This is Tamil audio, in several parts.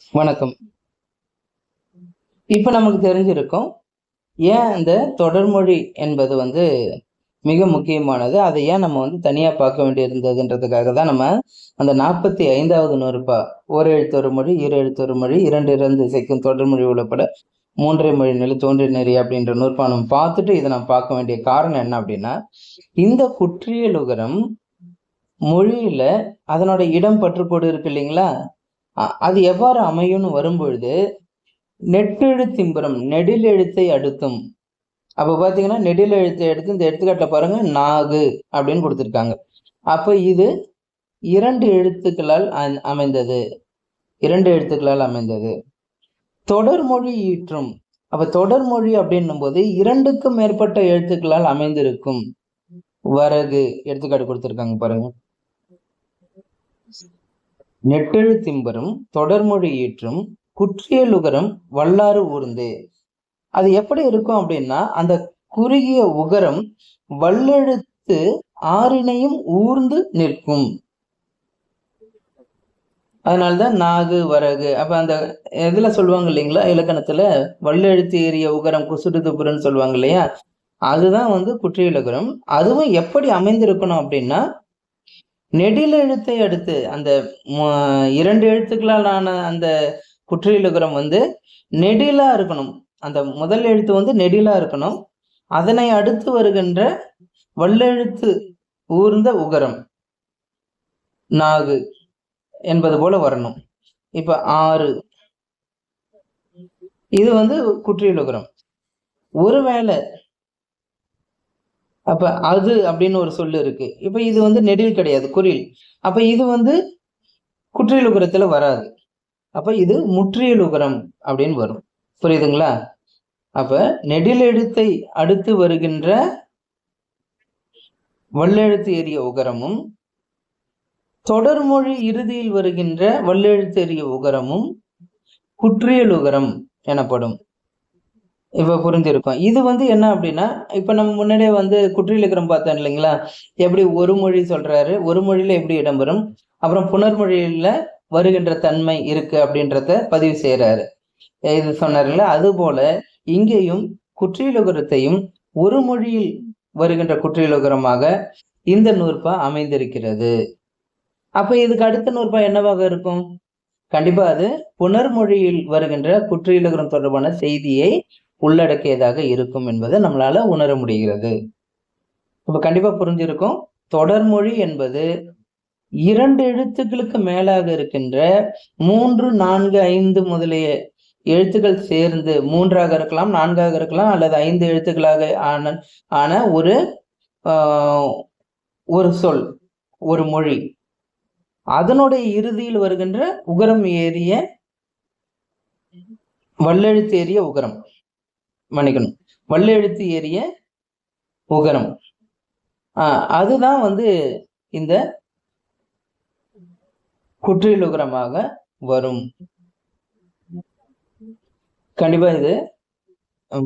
வணக்கம். இப்ப நமக்கு தெரிஞ்சிருக்கும். ஏன் அந்த தொடர்மொழி என்பது மிக முக்கியமானது. அதை ஏன் நம்ம தனியா பார்க்க வேண்டியிருந்ததுன்றதுக்காக தான் நம்ம அந்த 45வது நூற்பா, ஓர் எழுத்தொரு மொழி, ஈர் எழுத்தொரு மொழி, 2 இறந்து இசைக்கும் தொடர்மொழி உளப்பட, மூன்றை மொழி நிலை தோன்றி நெறி அப்படின்ற நூற்பா நம்ம பார்த்துட்டு இதை நம்ம பார்க்க வேண்டிய காரணம் என்ன அப்படின்னா, இந்த குற்றியலுகரம் மொழியில அதனோட இடம் பற்றுக்கோடு இருக்கு இல்லைங்களா? அது எவ்வாறு அமையும்னு வரும்பொழுது, நெட்டெழுத்திம்புறம் நெடில் எழுத்தை அடுத்தும். அப்ப பாத்தீங்கன்னா நெடில் எழுத்தை அடுத்து இந்த எடுத்துக்காட்டுல பாருங்க, நாகு அப்படின்னு கொடுத்திருக்காங்க. அப்ப இது 2 எழுத்துக்களால் அமைந்தது. 2 எழுத்துக்களால் அமைந்தது. தொடர்மொழி ஈற்றும். அப்ப தொடர்மொழி அப்படின்னும் போது 2க்கும் மேற்பட்ட எழுத்துக்களால் அமைந்திருக்கும். வரகு எடுத்துக்காட்டு கொடுத்திருக்காங்க பாருங்க. நெட்டெழுத்திம்பரும் தொடர்மொழி ஈற்றும் குற்றியலுகரம் வல்லாறு ஊர்ந்து. அது எப்படி இருக்கும் அப்படின்னா, அந்த குறுகிய உகரம் வல்லெழுத்து ஆறினையும் ஊர்ந்து நிற்கும். அதனால்தான் நாகு வரகு. அப்ப அந்த இதுல சொல்லுவாங்க இல்லைங்களா, இலக்கணத்துல வல்லெழுத்து ஏறிய உகரம் குசுடுதுபுரன்னு சொல்லுவாங்க இல்லையா, அதுதான் குற்றியலுகரம். அதுவும் எப்படி அமைந்திருக்கணும் அப்படின்னா, நெடில் எழுத்தை அடுத்து அந்த 2 எழுத்துக்களாலான அந்த குற்றியலுகரம் நெடிலா இருக்கணும். அந்த முதல் எழுத்து நெடிலா இருக்கணும். அதனை அடுத்து வருகின்ற வல்லெழுத்து ஊர்ந்த உகரம் நாகு என்பது போல வரணும். இப்ப 6 இது குற்றியலுகரம். ஒருவேளை அப்ப அது அப்படின்னு ஒரு சொல்லு இருக்கு. இப்ப இது நெடில் கிடையாது, குறில். அப்ப இது குற்றியலுகரத்துல வராது. அப்ப இது முற்றியலுகரம் அப்படின்னு வரும். புரியுதுங்களா? அப்ப நெடில் எழுத்தை அடுத்து வருகின்ற வல்லெழுத்து ஏறிய உகரமும், தொடர்மொழி இறுதியில் வருகின்ற வல்லெழுத்து ஏறிய உகரமும் குற்றியலுகரம் எனப்படும். இப்ப புரிஞ்சிருக்கும். இது என்ன அப்படின்னா, இப்ப நம்ம முன்னாடியே குற்றியலுகரம் பார்த்தோம் இல்லைங்களா? எப்படி ஒரு மொழி சொல்றாரு, ஒரு மொழியில எப்படி இடம்பெறும், அப்புறம் புணர்மொழியில வருகின்ற தன்மை இருக்கு அப்படின்றத பதிவு செய்யறாரு. இது சொன்னார்ல, அது போல இங்கேயும் குற்றியலுகரத்தையும் ஒரு மொழியில் வருகின்ற குற்றியலுகரமாக இந்த நூற்பா அமைந்திருக்கிறது. அப்ப இதுக்கு அடுத்த நூற்பா என்னவாக இருக்கும்? கண்டிப்பா அது புணர்மொழியில் வருகின்ற குற்றியலுகரம் தொடர்பான செய்தியை உள்ளடக்கியதாக இருக்கும் என்பதை நம்மளால உணர முடிகிறது. இப்ப கண்டிப்பா புரிஞ்சிருக்கும். தொடர்மொழி என்பது 2 எழுத்துக்களுக்கு மேலாக இருக்கின்ற 3, 4, 5 முதலிய எழுத்துக்கள் சேர்ந்து 3ஆக இருக்கலாம், 4ஆக இருக்கலாம், அல்லது 5 எழுத்துக்களாக ஆன ஒரு சொல், ஒரு மொழி. அதனுடைய இறுதியில் வருகின்ற உகரம் ஏறிய வல்லெழுத்து ஏறிய உகரம், மன்னிக்கணும், வல்லெழுத்து ஏறிய உகரம். அதுதான் இந்த குற்றியலுகரமாக வரும். கண்டிப்பா இது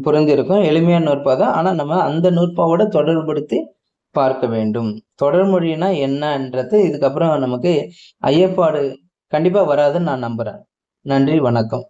புரிஞ்சிருக்கும். எளிமையான நூற்பா தான். ஆனா நம்ம அந்த நூற்பாவோட தொடர்புபடுத்தி பார்க்க வேண்டும். தொடர்மொழினா என்னன்றது இதுக்கப்புறம் நமக்கு ஐயப்பாடு கண்டிப்பா வராதுன்னு நான் நம்புறேன். நன்றி, வணக்கம்.